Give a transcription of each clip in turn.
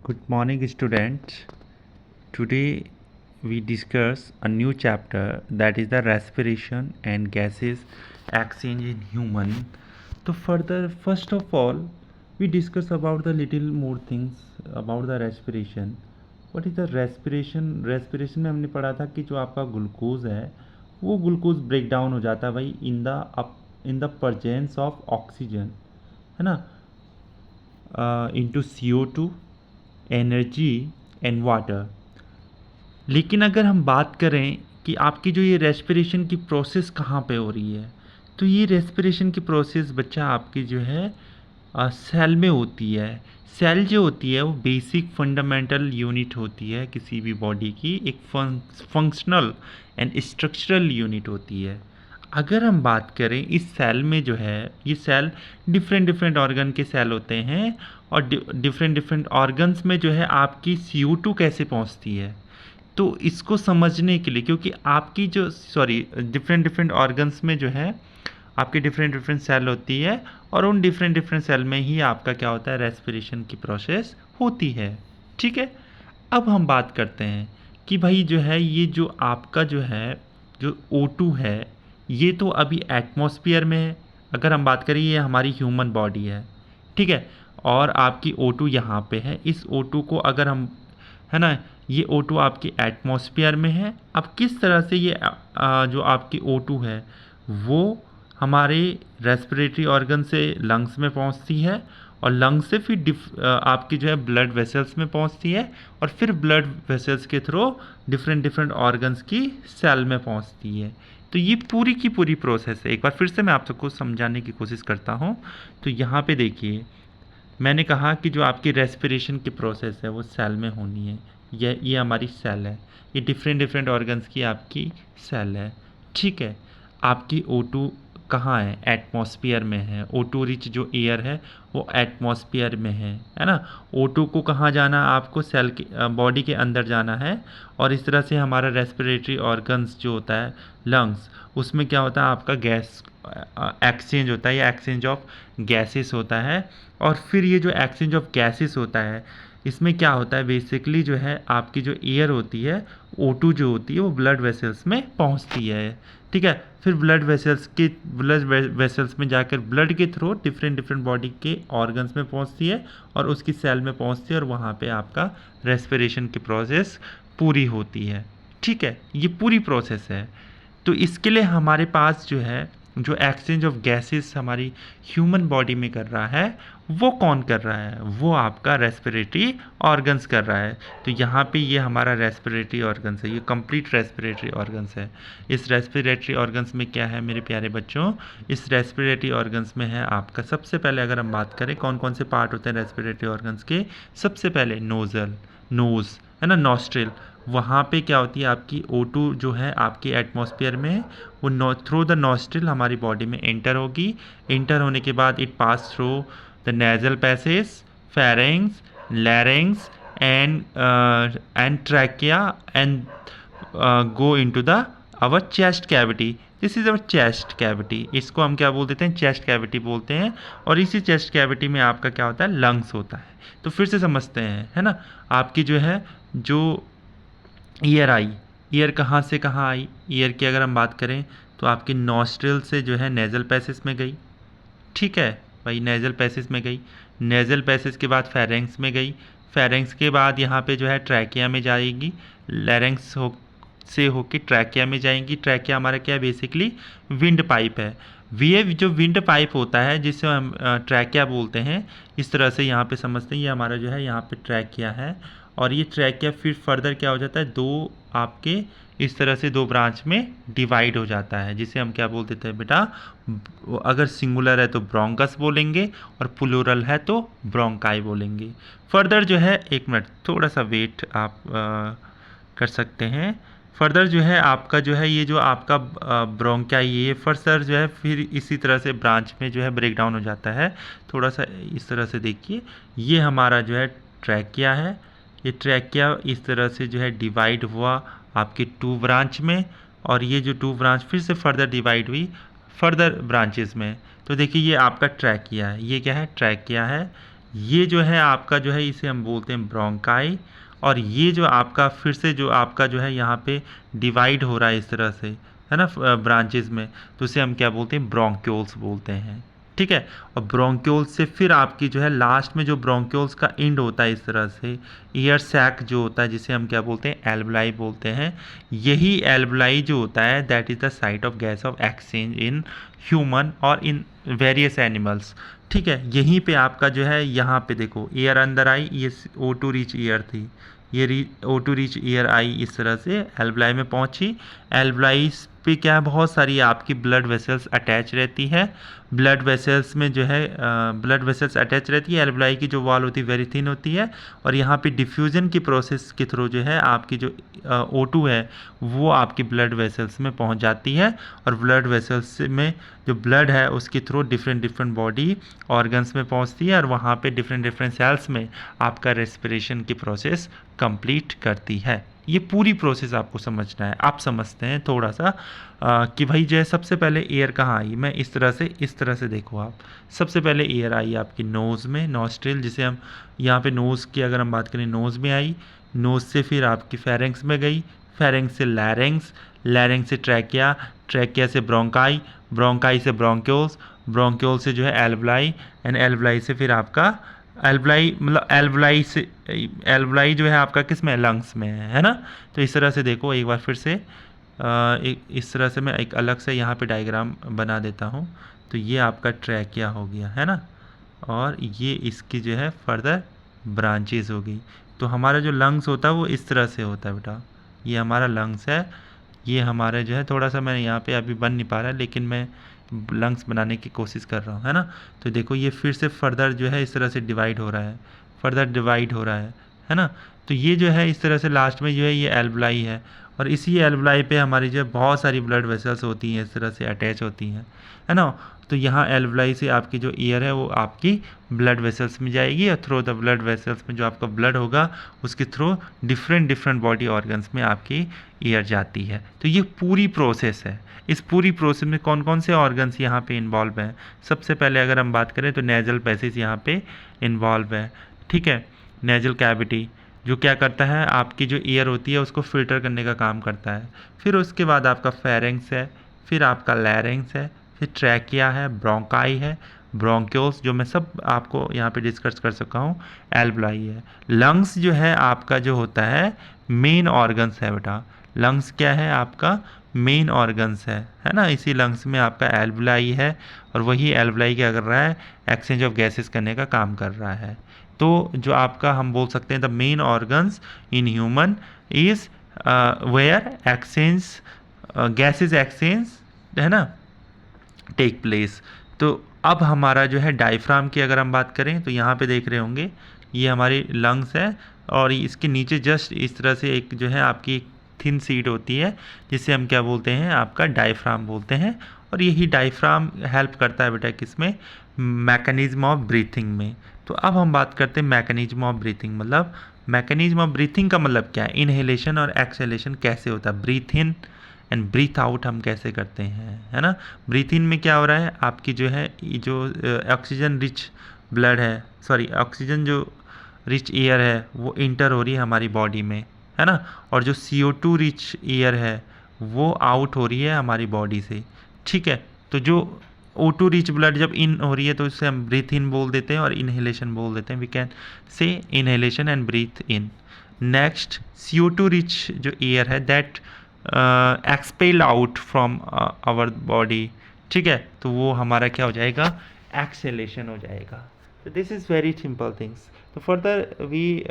Good morning, students. Today we discuss a new chapter, that is the respiration and gases exchange in human. So further, first of all, we discuss about the little more things about the respiration. What is the respiration? Respiration में हमने पढ़ा था कि जो आपका glucose है वो glucose break down हो जाता है भाई in the presence of oxygen, है ना, into CO2, energy and water. लेकिन अगर हम बात करें कि आपकी जो ये रेस्पिरेशन की प्रोसेस कहाँ पे हो रही है, तो ये रेस्पिरेशन की प्रोसेस बच्चा आपकी जो है सेल में होती है। सेल जो होती है वो बेसिक फंडामेंटल यूनिट होती है किसी भी बॉडी की, एक फंक्शनल एंड स्ट्रक्चरल यूनिट होती है। अगर हम बात करें इस सेल में जो है, ये सेल डिफरेंट डिफरेंट ऑर्गन के सेल होते हैं और डिफरेंट डिफरेंट ऑर्गन्स में जो है आपकी CO2 कैसे पहुंचती है, तो इसको समझने के लिए, क्योंकि आपकी जो डिफरेंट डिफरेंट ऑर्गन्स में जो है आपकी डिफरेंट डिफरेंट सेल होती है और उन डिफरेंट डिफरेंट सेल में ही आपका क्या होता है, रेस्पिरेशन की प्रोसेस होती है। ठीक है, अब हम बात करते हैं कि भाई जो है ये जो आपका जो है जो O2 है ये तो अभी एटमॉस्फेयर में है। अगर हम बात करें ये हमारी ह्यूमन बॉडी है, ठीक है, और आपकी O2 यहाँ पे है। इस O2 को अगर हम, है ना, ये O2 आपकी एटमॉस्फेयर में है। अब किस तरह से ये जो आपकी O2 है वो हमारे रेस्पिरेटरी ऑर्गन से लंग्स में पहुंचती है और लंग्स से फिर आपकी जो है ब्लड वेसल्स में पहुंचती है और फिर ब्लड वेसल्स के थ्रू डिफरेंट डिफरेंट ऑर्गन्स की सेल में पहुंचती है। तो ये पूरी की पूरी प्रोसेस है। एक बार फिर से मैं आप सबको समझाने की कोशिश करता हूँ। तो यहाँ पे देखिए, मैंने कहा कि जो आपकी रेस्पिरेशन की प्रोसेस है वो सेल में होनी है। ये हमारी सेल है, ये डिफरेंट डिफरेंट ऑर्गन्स की आपकी सेल है। ठीक है, आपकी O2 कहाँ है, एटमॉस्फेयर में है। O2 रिच जो एयर है वो एटमॉस्फेयर में है ना। O2 को कहाँ जाना, आपको सेल के बॉडी के अंदर जाना है। और इस तरह से हमारा रेस्पिरेटरी ऑर्गन्स जो होता है लंग्स, उसमें क्या होता है, आपका गैस एक्सचेंज होता है या एक्सचेंज ऑफ गैसेस होता है। और फिर ये जो एक्सचेंज ऑफ गैसेस होता है इसमें क्या होता है, बेसिकली जो है आपकी जो एयर होती है O2 जो होती है वो ब्लड वेसल्स में पहुंचती है। ठीक है, फिर ब्लड वेसल्स में जाकर ब्लड के थ्रू डिफरेंट डिफरेंट बॉडी के ऑर्गन्स में पहुंचती है और उसकी सेल में पहुंचती है और वहाँ पे आपका रेस्पिरेशन की प्रोसेस पूरी होती है। ठीक है, ये पूरी प्रोसेस है। तो इसके लिए हमारे पास जो है जो एक्सचेंज ऑफ गैसेस हमारी ह्यूमन बॉडी में कर रहा है वो कौन कर रहा है, वो आपका रेस्पिरेटरी ऑर्गन्स कर रहा है। तो यहाँ पे ये हमारा रेस्पिरेटरी ऑर्गन्स है, ये कंप्लीट रेस्पिरेटरी ऑर्गन्स है। इस रेस्पिरेटरी ऑर्गन्स में क्या है मेरे प्यारे बच्चों, इस रेस्पिरेटरी ऑर्गन्स में है आपका, सबसे पहले अगर हम बात करें कौन कौन से पार्ट होते हैं रेस्पिरेटरी ऑर्गन्स के, सबसे पहले नोज़ है ना, नॉस्ट्रिल। वहाँ पे क्या होती है आपकी O2 जो है आपकी एटमॉस्फेयर में वो थ्रू द नॉस्ट्रिल हमारी बॉडी में एंटर होगी। एंटर होने के बाद it pass through the nasal passage, pharynx, larynx and trachea and go into the our chest cavity. This is our chest cavity, इसको हम क्या बोल देते हैं, चेस्ट कैविटी बोलते हैं। और इसी चेस्ट कैविटी में आपका क्या होता है, लंग्स होता है। तो फिर से समझते हैं, है ना, आपकी जो है जो ईयर आई, ईयर कहाँ से कहाँ आई, ईयर की अगर हम बात करें तो आपकी नॉस्ट्रिल से जो है नेज़ल पैसेज में गई। ठीक है भाई, नेज़ल पैसेज में गई, नेज़ल पैसेज के बाद फेरेंक्स में गई, फेरेंक्स के बाद यहाँ पे जो है ट्रैकिया में जाएगी, लैरिंक्स से होके ट्रैकिया में जाएंगी। ट्रैकिया हमारा क्या है, बेसिकली विंड पाइप है। वे जो विंड पाइप होता है जिसे हम ट्रैकिया बोलते हैं, इस तरह से यहाँ पे समझते हैं, ये हमारा जो है यहाँ पे ट्रैकिया है। और ये ट्रैकिया फिर फर्दर क्या हो जाता है, दो आपके इस तरह से दो ब्रांच में डिवाइड हो जाता है, जिसे हम क्या बोल देते हैं बेटा, अगर सिंगुलर है तो ब्रोंकस बोलेंगे और प्लूरल है तो ब्रोंकाई बोलेंगे। फर्दर जो है, एक मिनट थोड़ा सा वेट आप कर सकते हैं। फर्दर जो है आपका जो है ये जो आपका ब्रोंकाई, ये फर्दर जो है फिर इसी तरह से ब्रांच में जो है ब्रेक डाउन हो जाता है। थोड़ा सा इस तरह से देखिए, ये हमारा जो है ट्रैकिया है। ये ट्रैकिया इस तरह से जो है डिवाइड हुआ आपके 2 ब्रांच में, और ये जो 2 ब्रांच फिर से फर्दर डिवाइड हुई फर्दर ब्रांचेस में। तो देखिए ये आपका ट्रैकिया है, ये क्या है, ट्रैकिया है। ये जो है आपका जो है इसे हम बोलते हैं ब्रोंकाई, और ये जो आपका फिर से जो आपका जो है यहाँ पे डिवाइड हो रहा है इस तरह से, है ना, ब्रांचेस में, तो इसे हम क्या बोलते हैं, ब्रोंक्यूल्स बोलते हैं। ठीक है। और ब्रोंक्यूल्स से फिर आपकी जो है लास्ट में जो ब्रोंक्यूल्स का एंड होता है इस तरह से, ईयर सैक जो होता है जिसे हम क्या बोलते हैं, एल्वलाई बोलते हैं। यही एल्वलाई जो होता है that is the site of gas off exchange in human और इन वेरियस एनिमल्स। ठीक है। यहीं पे आपका जो है यहाँ पे देखो एयर अंदर आई, ये O2 रिच एयर थी, ये O2 रिच एयर आई इस तरह से एल्वलाई में पहुंची। एल्वलाई पे क्या है, बहुत सारी आपकी ब्लड वेसल्स अटैच रहती है। ब्लड वेसल्स में जो है ब्लड वेसल्स अटैच रहती है। एल्वलाई की जो वॉल होती है वेरी थिन होती है, और यहाँ पे डिफ्यूजन की प्रोसेस के थ्रू जो है आपकी जो O2 है वो आपकी ब्लड वेसल्स में पहुँच जाती है, और ब्लड वेसल्स में जो ब्लड है उसके through different different body organs में पहुंचती है, और वहाँ पे डिफरेंट डिफरेंट सेल्स में आपका रेस्पिरेशन की प्रोसेस कंप्लीट करती है। ये पूरी प्रोसेस आपको समझना है। आप समझते हैं थोड़ा सा कि भाई जो है सबसे पहले एयर कहाँ आई, मैं इस तरह से देखो आप। सबसे पहले एयर आई आपकी नोज़ में, नॉस्ट्रिल, जिसे हम यहाँ पे नोज़ की अगर हम बात करें नोज़ में आई। नोज़ से फिर आपकी फेरेंक्स में गई, फेरेंक्स से लैरेंक्स, लैरेंक्स से ट्रैकिया, ट्रैकिया से ब्रोंकाई, ब्रोंकाई से ब्रोंक्योल्स, ब्रोंक्योल से जो है एल्वलाई, एंड एल्वलाई से फिर आपका एल्वलाई, मतलब एल्वलाई से एल्वलाई जो है आपका किस में, लंग्स में है ना। तो इस तरह से देखो एक बार फिर से एक इस तरह से मैं एक अलग से यहाँ पे डायग्राम बना देता हूँ। तो ये आपका ट्रैकिया हो गया है ना, और ये इसकी जो है फर्दर ब्रांचेज हो गई। तो हमारा जो लंग्स होता है वो इस तरह से होता है बेटा, ये हमारा लंग्स है। ये हमारे जो है थोड़ा सा मैंने यहाँ पे अभी बन नहीं पा रहा है, लेकिन मैं लंग्स बनाने की कोशिश कर रहा हूँ, है ना। तो देखो ये फिर से फर्दर जो है इस तरह से डिवाइड हो रहा है, फर्दर डिवाइड हो रहा है ना। तो ये जो है इस तरह से लास्ट में जो है ये एल्वलाई है, और इसी एल्वलाई पे हमारी जो है बहुत सारी ब्लड वेसल्स होती हैं, इस तरह से अटैच होती हैं, है ना। तो यहाँ एल्वलाई से आपकी जो ईयर है वो आपकी ब्लड वेसल्स में जाएगी, और थ्रू द ब्लड वेसल्स में जो आपका ब्लड होगा उसके through different different body organs में आपकी ईयर जाती है। तो ये पूरी प्रोसेस है। इस पूरी प्रोसेस में कौन कौन से ऑर्गन्स यहाँ पे इन्वॉल्व हैं, सबसे पहले अगर हम बात करें तो नेजल पैसेज यहाँ पे इन्वॉल्व है। ठीक है। नेजल कैविटी जो क्या करता है, आपकी जो ईयर होती है उसको फिल्टर करने का काम करता है। फिर उसके बाद आपका फेरेंक्स है, फिर आपका लैरेंक्स है, फिर ट्रैकिया है, ब्रोंकाई है, ब्रोंक्योल्स जो मैं सब आपको यहाँ पे डिस्कस कर सका हूँ, एल्वलाई है। लंग्स जो है आपका जो होता है मेन ऑर्गन्स है बेटा। लंग्स क्या है आपका, मेन ऑर्गन्स है ना। इसी लंग्स में आपका एल्वलाई है, और वही एल्वलाई क्या कर रहा है, एक्सचेंज ऑफ गैसेस करने का काम कर रहा है। तो जो आपका हम बोल सकते हैं the main organs in human is where exchange gases exchange, है ना, टेक प्लेस। तो अब हमारा जो है डायफ्राम की अगर हम बात करें तो यहाँ पे देख रहे होंगे ये हमारी लंग्स है, और इसके नीचे जस्ट इस तरह से एक जो है आपकी थिन सीट होती है जिसे हम क्या बोलते हैं, आपका डायफ्राम बोलते हैं। और यही डायफ्राम हेल्प करता है बेटा किसमें, मैकेनिज्म ऑफ ब्रीथिंग में। तो अब हम बात करते हैं मैकेनिज्म ऑफ ब्रीथिंग, मतलब मैकेनिज्म ऑफ ब्रीथिंग का मतलब क्या है, इनहेलेशन और एक्सहेलेशन कैसे होता है, breathe in and breathe out हम कैसे करते हैं, है ना। ब्रीथ इन में क्या हो रहा है, आपकी जो है जो ऑक्सीजन रिच ब्लड है, सॉरी ऑक्सीजन जो रिच एयर है वो इंटर हो रही है हमारी बॉडी में, है ना। और जो CO2 रिच एयर है वो आउट हो रही है हमारी बॉडी से। ठीक है। तो जो O2 रिच ब्लड जब इन हो रही है तो इससे हम ब्रीथ इन बोल देते हैं, और इनहेलेशन बोल देते हैं। We can say inhalation and breathe in. Next CO2 rich जो एयर है that expel out from our body. ठीक है। तो वो हमारा क्या हो जाएगा, एक्सेलेशन हो जाएगा। तो this is very simple things. तो further we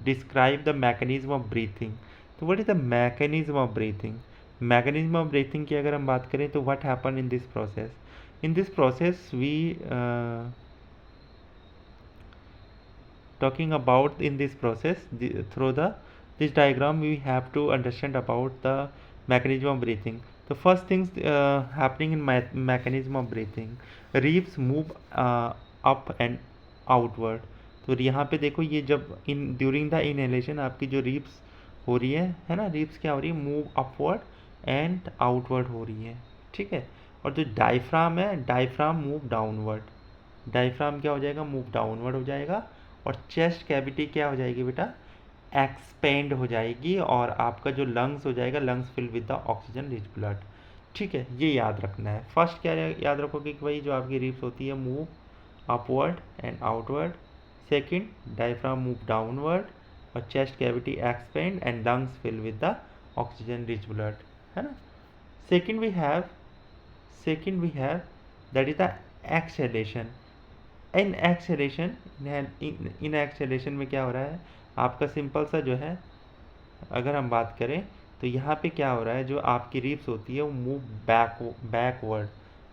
describe the mechanism of breathing. तो what is the mechanism of breathing, mechanism of breathing की अगर हम बात करें तो what happen in this process, in this process we talking about in this process through the this diagram we have to understand about the mechanism of breathing. The first things happening in mechanism of breathing, ribs move up and outward. तो यहाँ पे देखो ये जब in during the inhalation आपकी जो ribs हो रही है ना, रिब्स क्या हो रही है, मूव अपवर्ड एंड आउटवर्ड हो रही है। ठीक है। और जो डायफ्राम है, डायफ्राम मूव डाउनवर्ड। डायफ्राम क्या हो जाएगा, मूव डाउनवर्ड हो जाएगा, और चेस्ट कैविटी क्या हो जाएगी बेटा, एक्सपेंड हो जाएगी, और आपका जो लंग्स हो जाएगा, lungs fill with the oxygen rich blood. ठीक है, ये याद रखना है। फर्स्ट क्या याद रखोगे कि भाई जो आपकी रिब्स होती है move upward and outward, second diaphragm move downward, और chest cavity expand and lungs fill with the oxygen rich blood, है ना। Second we have that is the exhalation. इन एक्सेलेशन में क्या हो रहा है, आपका सिंपल सा जो है, अगर हम बात करें तो यहाँ पे क्या हो रहा है, जो आपकी रिब्स होती है वो मूव बैकवर्ड,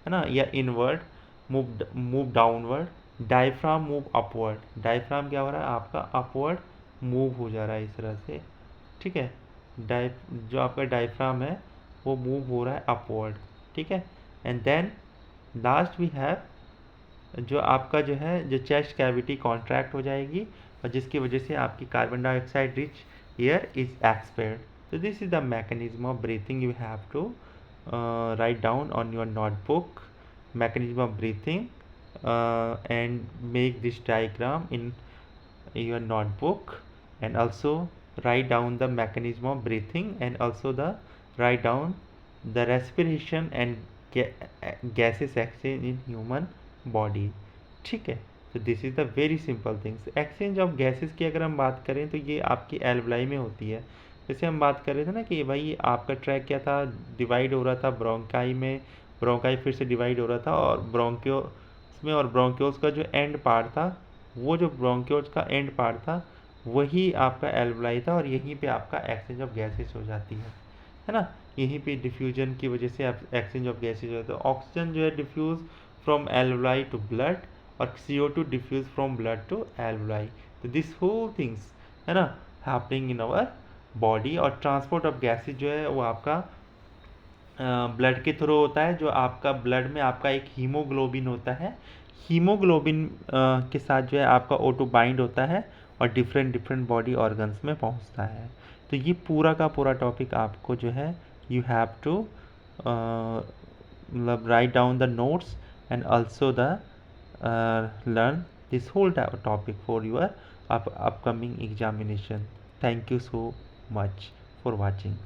है ना, या inward, move downward, diaphragm move upward. Diaphragm क्या हो रहा है आपका, अपवर्ड मूव हो जा रहा है इस तरह से। ठीक है, जो आपका डायफ्राम है वो मूव हो रहा है अपवर्ड। ठीक है, and then last we have जो आपका जो है, जो चेस्ट कैविटी कॉन्ट्रैक्ट हो जाएगी, और जिसकी वजह से आपकी carbon dioxide rich air is expelled. So this is the mechanism of breathing. You have to write down on your notebook mechanism of breathing, and make this diagram in your notebook, and also write down the mechanism of breathing, and also the write down the respiration and gases exchange in human body. ठीक है, तो this is the very simple things. Exchange of gases की अगर हम बात करें तो ये आपकी एल्वलाई में होती है। जैसे हम बात कर रहे थे ना कि भाई आपका ट्रैक क्या था, डिवाइड हो रहा था ब्रोंकाई में, ब्रोंकाई फिर से डिवाइड हो रहा था, और ब्रोंक्योल्स में, और ब्रोंक्योल्स का जो एंड पार्ट था, वो जो ब्रोंक्योल्स का एंड पार्ट था वही आपका एल्वलाई था, और यहीं पे आपका एक्सचेंज ऑफ गैसेस हो जाती है ना। यहीं पे डिफ्यूजन की वजह से एक्सचेंज ऑफ गैसेज हो जाता है। ऑक्सीजन जो है diffuse from alveoli to blood, और CO2 diffuse from blood to alveoli. तो दिस होल थिंग्स, है ना, हैपनिंग इन आवर बॉडी। और ट्रांसपोर्ट ऑफ गैसेज जो है वो आपका ब्लड के थ्रू होता है। जो आपका ब्लड में आपका एक हीमोग्लोबिन होता है, हीमोग्लोबिन के साथ जो है आपका O2 बाइंड होता है, और डिफरेंट डिफरेंट बॉडी ऑर्गन्स में पहुंचता है। तो ये पूरा का पूरा टॉपिक आपको जो है, यू हैव टू मतलब write down the notes, and also the learn this whole topic for your upcoming examination. Thank you so much for watching.